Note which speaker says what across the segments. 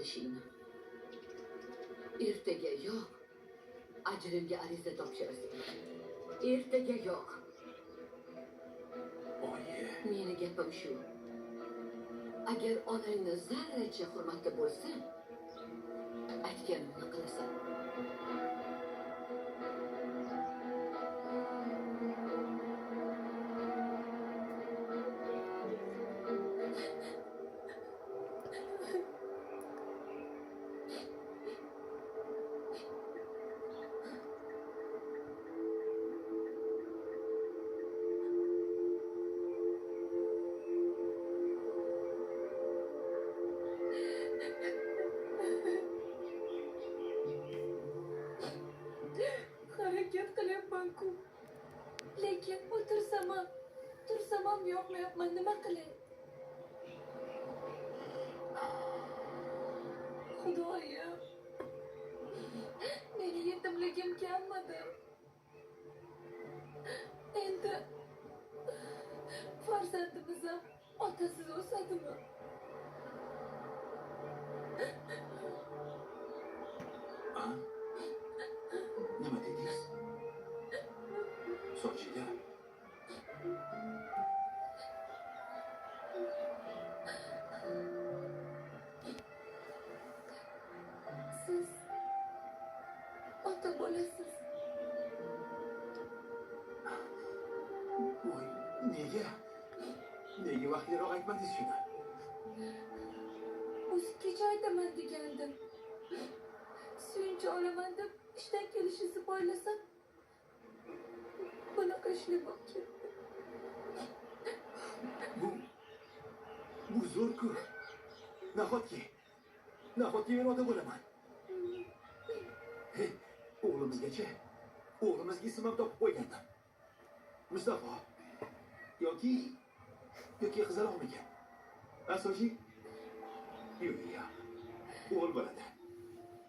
Speaker 1: qilishingni. Ertaga yo'q. Ajrimga ariza topshirasan. Ertaga yo'q.
Speaker 2: Oyi.
Speaker 1: Meni gapim shu. Agar onangni zarracha hurmatga bo'lsang, aytganimni qilasan.
Speaker 3: Harakat qilyapman-ku. Lekin tursam ham yoqmayapman, nima qilay? Xudoyim. Meni yetimligim kelmadi. Endi farzandimiz ham otasiz o'sadimi?
Speaker 2: Nima dedingiz? Sochida.
Speaker 3: Siz ota bo'lasiz.
Speaker 2: Voy, nega? Nega vaqtliroq aytmadingiz shuni?
Speaker 3: O'zi kecha aytaman degandim. Suyunchi olaman deb ishdan kelishini poylasam, bunaqa ishlar bo'lib ketdi.
Speaker 2: Bu zo'r-ku. Nahotki men ota bo'laman. Hey, o'g'limizga ism ham topib qo'ygandim. Mustafa yoki qizaloqmikan? Asosiy yo'q, o'g'il bo'ladi.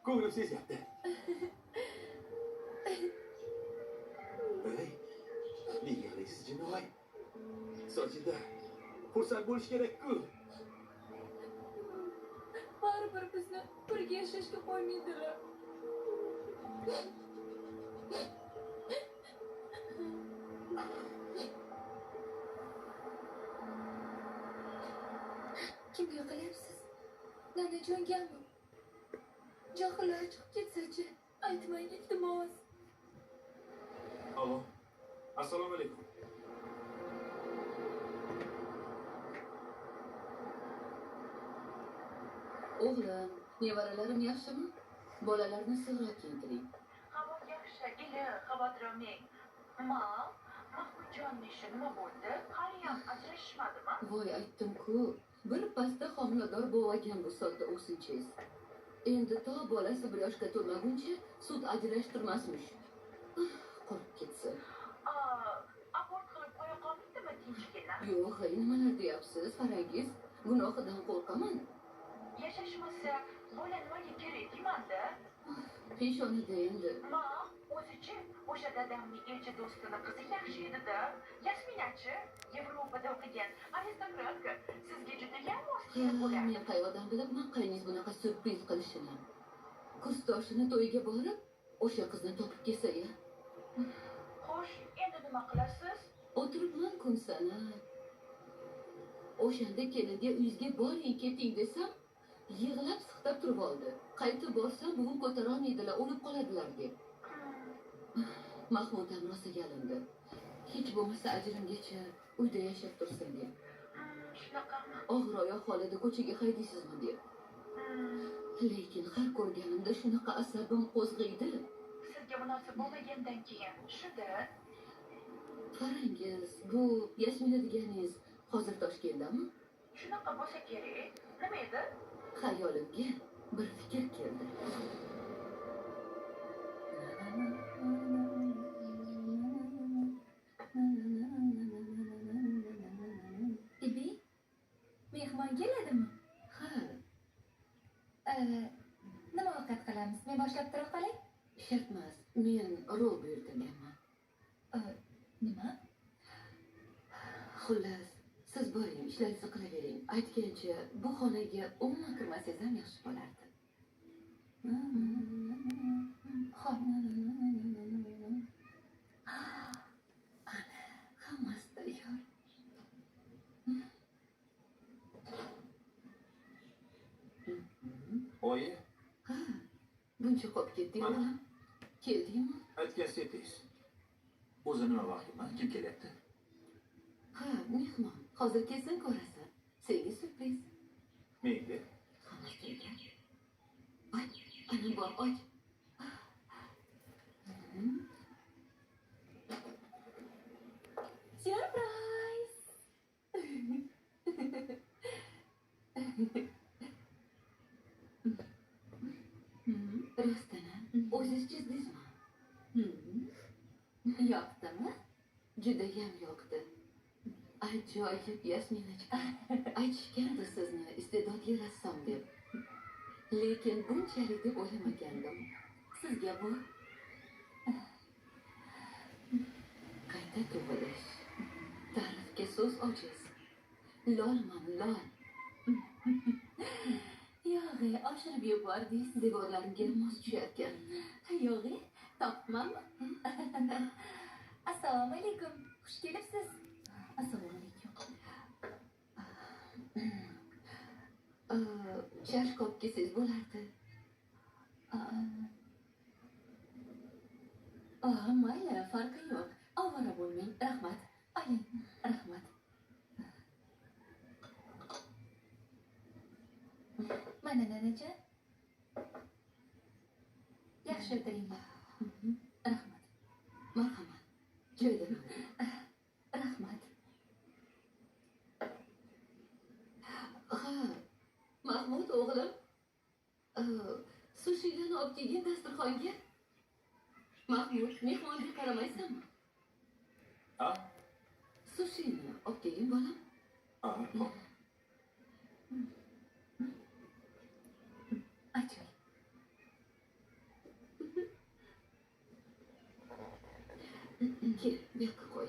Speaker 2: Ko'nglim sezyapti. Hey, nega yig'laysiz jinoy? Sochida xursand bo'lish kerak-ku.
Speaker 3: Baribir bizni birga yashashga qo'ymaydilar. Kimga qilyapsiz? Nanajonganmi? Johillar chiqib ketsa-chi, aytmang iltimos.
Speaker 2: Alo. Assalomu alaykum.
Speaker 1: O'g'lim, nevaralarim yaxshimi? Bolalarni sirroq kiyintiring.
Speaker 4: Havo yaxshi, xavotir olmang. Mahmudjonning ishi nima bo'ldi? Qariyam ajrashishmadimi?
Speaker 1: Voy, aytdim-ku, bir pasda homilador bo'lgan bu sodda o'sinchiz. Endi to bolasi bir yoshga to'lmaguncha sud ajrashtirmasmish. Qolib ketsin.
Speaker 4: Abort qilib qo'ya qolmaydimi tinchgina?
Speaker 1: Yo'q, nimalar deyapsiz, Farangiz? Gunohidan qo'rqaman.
Speaker 4: Yashashmasa, bola nimaga kerak deymanda?
Speaker 1: Peshonada endi.
Speaker 4: O'zichi, o'sha dadamning elchi do'stini qizi yaxshi edi-da. Yasminachi, Yevropada o'qigan aristokratka. Sizga juda ham mos kelib bo'ladi.
Speaker 1: Men qayoqdan bilaman qayningiz bunaqa syurpriz qilishini. Kursdoshini to'yiga borib, o'sha qizni topib kelsa-ya.
Speaker 4: Xo'sh, endi nima qilasiz?
Speaker 1: O'tiribman kun sanab. O'shanda kelinga uyingizga boring, keting desam, yig'lab siqtab turib oldi. Qaytib borsam, bugun ko'tara olmaydilar, o'lib qoladilar deb. Mahmud ham rosa yalindi. Hech bo'lmasa ajrimgacha uyda yashab tursin deb.
Speaker 4: Shunaqami?
Speaker 1: Og'ir oyoq holida ko'chaga haydaysizmi deb. Lekin har ko'rganimda shunaqa asabim qo'zg'aydi.
Speaker 4: Sizga munosib bo'lmagandan keyin shuda.
Speaker 1: Qarangiz, bu Yasmina deganingiz hozir Toshkentdami?
Speaker 4: Shunaqa bo'lsa kerak. Nima edi?
Speaker 1: Xayolimga bir fikr keldi.
Speaker 3: Ibi, mehmon keladimi?
Speaker 1: Ha,
Speaker 3: Nima ovqat qilamiz? Men boshlab tura qolay?
Speaker 1: shart emas. Men rol buyurtirganman.
Speaker 3: Nima?
Speaker 1: Xullas, siz boring, ishlaringizni qilavering. Aytgancha, bu xonaga umuman kirmasangiz ham yaxshi bo'lardi. Hammasi tayyor.
Speaker 2: Oyi,
Speaker 1: Ha, buncha qolib ketding
Speaker 2: Mana.
Speaker 1: o'g'lim. Keldingmi?
Speaker 2: aytgan sepiz. O'zi nima vahima? Kim kelyapti?
Speaker 1: Ha, mehmon. Hozir kelsang ko'rasan. Senga syurpriz.
Speaker 2: Menga?
Speaker 1: Hammasi tayyor. Oy, ana bor, oy.
Speaker 3: Surprise!
Speaker 1: Rostdan, o'zingiz chizdingizmi?
Speaker 3: Yoqdimi?
Speaker 1: Judayam yoqdi. Ajoyib Yasminacha. Aytishgandi sizni iste'dodli rassom deb. Lekin bunchalik deb o'ylamagandim. Sizga bu qayta tug'ilish. Ta'rifga so'z ojiz. Lolman, lol.
Speaker 3: Yo'g'i, oshirib yubordingiz.
Speaker 1: Devorlarimga mos tusharkan.
Speaker 3: Yo'g'i, topmanmi? Assalomu alaykum. Xush kelibsiz. Assalomu alaykum.
Speaker 1: Charchoq kelsangiz bo'lardi.
Speaker 3: Mayli, farqi yo'q. Ovora bo'lmang. Rahmat. Oling, rahmat. Mana nanajon. Yaxshi o'tiringlar. Rahmat.
Speaker 1: Marhamat. Joyda
Speaker 3: Rahmat.
Speaker 1: Ha, Mahmud o'g'lim. Sushilarni olib kelgin dasturxonga. Mahmud, mehmonga qaramaysanmi?
Speaker 2: Ha?
Speaker 1: Sushini olib kelgin bolam.
Speaker 2: Ha, hop.
Speaker 3: Ajoyib.
Speaker 1: Kel, bu yoqqa qo'y.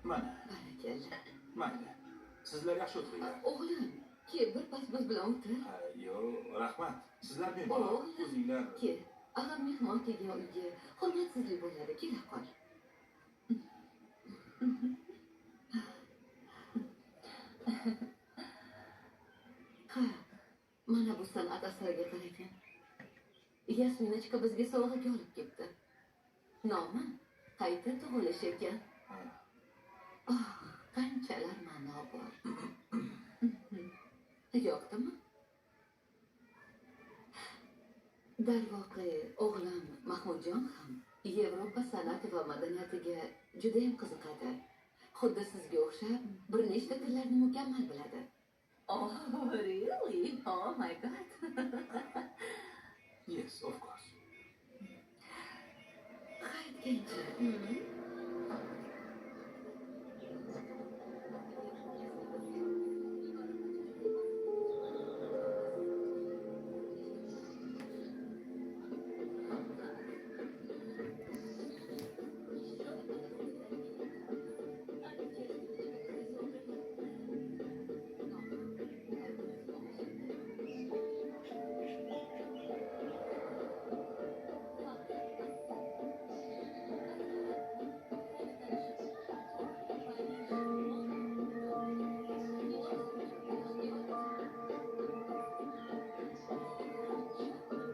Speaker 2: Mana,
Speaker 1: Barakalla.
Speaker 2: mayli. Sizlar yaxshi o'tiringlar.
Speaker 1: O'g'lim, kel, bir pas biz bilan o'tir.
Speaker 2: Ha, yo'q, rahmat. Sizlar bemalol o'zinglar.
Speaker 1: Kel, axir mehmon kelgan uyga hurmatsizlik bo'ladi. Kela qol. Ha, mana bu san'at asariga qarang. Yasminacha bizga sovg'aga olib kelibdi. Nomi qayta tug'ilish ekan.
Speaker 2: Ha.
Speaker 1: Oh, qanchalar ma'no bor. Yoqdimi? Darvoqe, o'g'lim Mahmudjon ham Yevropa san'ati va madaniyatiga juda ham qiziqadi. Xuddi sizga o'xshab bir nechta tillarni mukammal biladi.
Speaker 3: Oh, really? Oh my god.